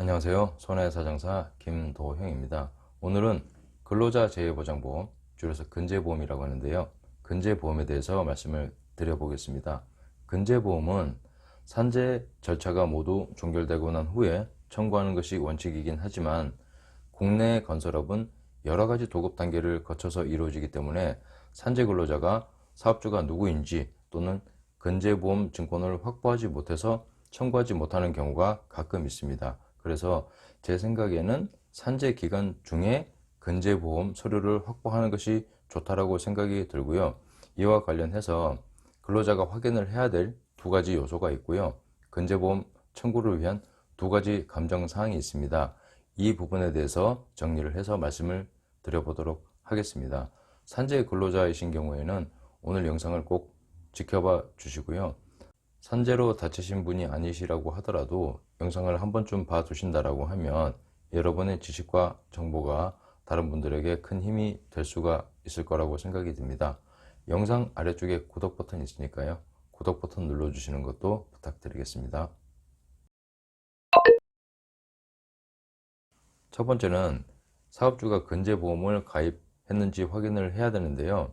안녕하세요. 손해사장사 김도형입니다. 오늘은 근로자 재해보장보험, 줄여서 근재보험이라고 하는데요. 근재보험에 대해서 말씀을 드려보겠습니다. 근재보험은 산재 절차가 모두 종결되고 난 후에 청구하는 것이 원칙이긴 하지만 국내 건설업은 여러가지 도급 단계를 거쳐서 이루어지기 때문에 산재 근로자가 사업주가 누구인지 또는 근재보험 증권을 확보하지 못해서 청구하지 못하는 경우가 가끔 있습니다. 그래서 제 생각에는 산재 기간 중에 근재보험 서류를 확보하는 것이 좋다라고 생각이 들고요. 이와 관련해서 근로자가 확인을 해야 될 두 가지 요소가 있고요. 근재보험 청구를 위한 두 가지 감정사항이 있습니다. 이 부분에 대해서 정리를 해서 말씀을 드려보도록 하겠습니다. 산재 근로자이신 경우에는 오늘 영상을 꼭 지켜봐 주시고요. 산재로 다치신 분이 아니시라고 하더라도 영상을 한 번쯤 봐 두신다라고 하면 여러분의 지식과 정보가 다른 분들에게 큰 힘이 될 수가 있을 거라고 생각이 듭니다. 영상 아래쪽에 구독 버튼이 있으니까요. 구독 버튼 눌러주시는 것도 부탁드리겠습니다. 첫 번째는 사업주가 근재보험을 가입했는지 확인을 해야 되는데요.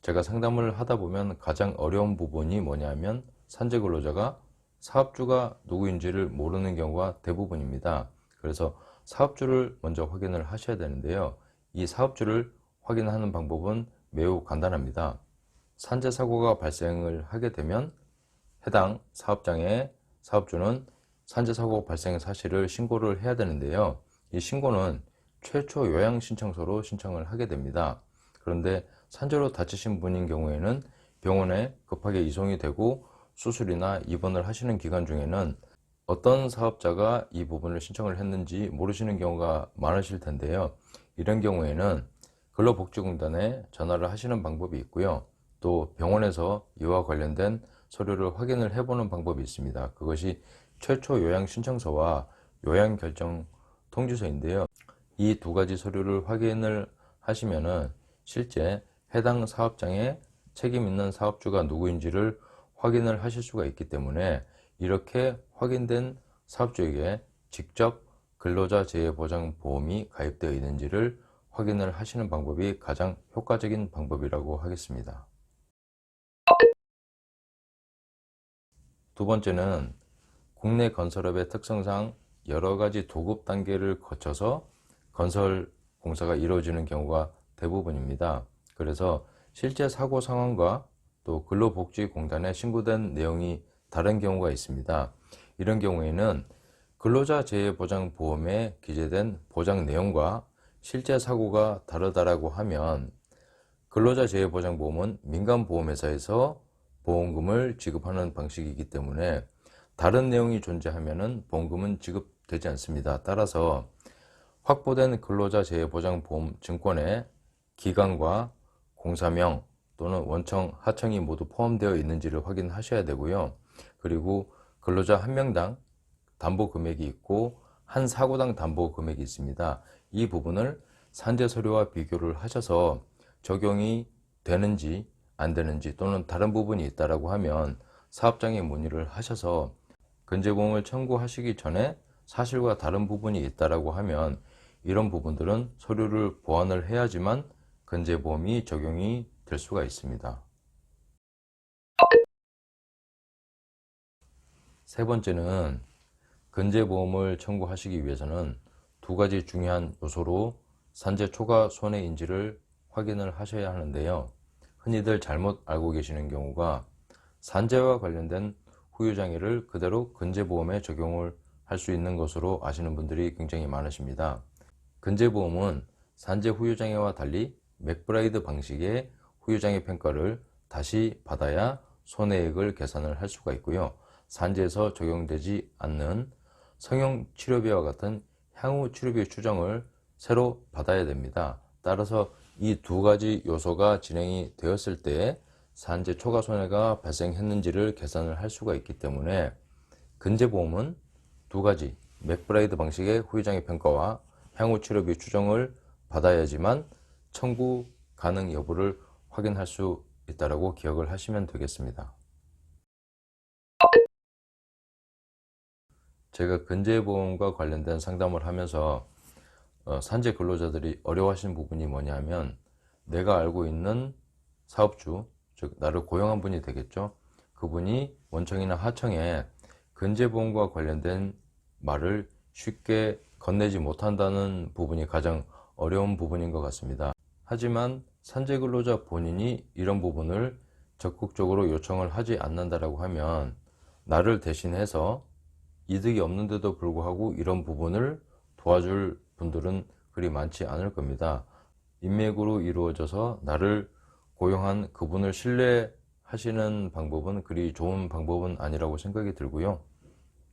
제가 상담을 하다 보면 가장 어려운 부분이 뭐냐면 산재 근로자가 사업주가 누구인지를 모르는 경우가 대부분입니다. 그래서 사업주를 먼저 확인을 하셔야 되는데요. 이 사업주를 확인하는 방법은 매우 간단합니다. 산재 사고가 발생을 하게 되면 해당 사업장의 사업주는 산재 사고 발생 사실을 신고를 해야 되는데요. 이 신고는 최초 요양 신청서로 신청을 하게 됩니다. 그런데 산재로 다치신 분인 경우에는 병원에 급하게 이송이 되고 수술이나 입원을 하시는 기간 중에는 어떤 사업자가 이 부분을 신청을 했는지 모르시는 경우가 많으실 텐데요. 이런 경우에는 근로복지공단에 전화를 하시는 방법이 있고요. 또 병원에서 이와 관련된 서류를 확인을 해보는 방법이 있습니다. 그것이 최초 요양 신청서와 요양 결정 통지서인데요. 이 두 가지 서류를 확인을 하시면은 실제 해당 사업장에 책임 있는 사업주가 누구인지를 확인을 하실 수가 있기 때문에 이렇게 확인된 사업주에게 직접 근로자 재해보장보험이 가입되어 있는지를 확인을 하시는 방법이 가장 효과적인 방법이라고 하겠습니다. 두 번째는 국내 건설업의 특성상 여러가지 도급 단계를 거쳐서 건설 공사가 이루어지는 경우가 대부분입니다. 그래서 실제 사고 상황과 또 근로복지공단에 신고된 내용이 다른 경우가 있습니다. 이런 경우에는 근로자 재해보장보험에 기재된 보장 내용과 실제 사고가 다르다라고 하면 근로자 재해보장보험은 민간보험회사에서 보험금을 지급하는 방식이기 때문에 다른 내용이 존재하면 보험금은 지급되지 않습니다. 따라서 확보된 근로자 재해보장보험 증권에 기간과 공사명 또는 원청, 하청이 모두 포함되어 있는지를 확인하셔야 되고요. 그리고 근로자 한 명당 담보 금액이 있고 한 사고당 담보 금액이 있습니다. 이 부분을 산재 서류와 비교를 하셔서 적용이 되는지 안 되는지 또는 다른 부분이 있다라고 하면 사업장에 문의를 하셔서 근재보험을 청구하시기 전에 사실과 다른 부분이 있다라고 하면 이런 부분들은 서류를 보완을 해야지만 근재보험이 적용이 될 수가 있습니다. 세 번째는 근재보험을 청구하시기 위해서는 두 가지 중요한 요소로 산재 초과 손해인지를 확인을 하셔야 하는데요. 흔히들 잘못 알고 계시는 경우가 산재와 관련된 후유장애를 그대로 근재보험에 적용을 할 수 있는 것으로 아시는 분들이 굉장히 많으십니다. 근재보험은 산재 후유장애와 달리 맥브라이드 방식의 후유장애 평가를 다시 받아야 손해액을 계산을 할 수가 있고요. 산재에서 적용되지 않는 성형치료비와 같은 향후 치료비 추정을 새로 받아야 됩니다. 따라서 이 두 가지 요소가 진행이 되었을 때 산재 초과 손해가 발생했는지를 계산을 할 수가 있기 때문에 근재보험은 두 가지 맥브라이드 방식의 후유장애 평가와 향후 치료비 추정을 받아야지만 청구 가능 여부를 확인할 수 있다고 기억을 하시면 되겠습니다. 제가 근로자보험과 관련된 상담을 하면서 산재 근로자들이 어려워하시는 부분이 뭐냐면, 내가 알고 있는 사업주, 즉 나를 고용한 분이 되겠죠. 그분이 원청이나 하청에 근로자보험과 관련된 말을 쉽게 건네지 못한다는 부분이 가장 어려운 부분인 것 같습니다. 하지만 산재 근로자 본인이 이런 부분을 적극적으로 요청을 하지 않는다라고 하면, 나를 대신해서 이득이 없는데도 불구하고 이런 부분을 도와줄 분들은 그리 많지 않을 겁니다. 인맥으로 이루어져서 나를 고용한 그분을 신뢰하시는 방법은 그리 좋은 방법은 아니라고 생각이 들고요.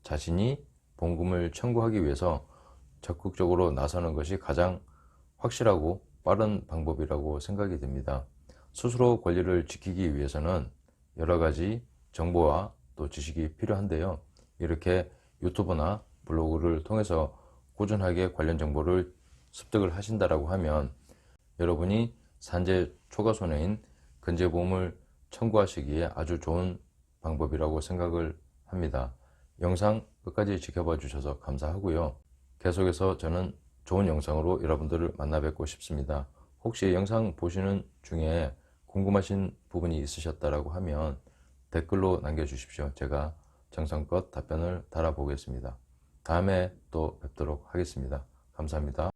자신이 봉금을 청구하기 위해서 적극적으로 나서는 것이 가장 확실하고 빠른 방법이라고 생각이 됩니다. 스스로 권리를 지키기 위해서는 여러 가지 정보와 또 지식이 필요한데요. 이렇게 유튜브나 블로그를 통해서 꾸준하게 관련 정보를 습득을 하신다라고 하면, 여러분이 산재 초과손해인 근로자보험을 청구하시기에 아주 좋은 방법이라고 생각을 합니다. 영상 끝까지 지켜봐 주셔서 감사하고요. 계속해서 저는 좋은 영상으로 여러분들을 만나 뵙고 싶습니다. 혹시 영상 보시는 중에 궁금하신 부분이 있으셨다라고 하면 댓글로 남겨주십시오. 제가 정성껏 답변을 달아보겠습니다. 다음에 또 뵙도록 하겠습니다. 감사합니다.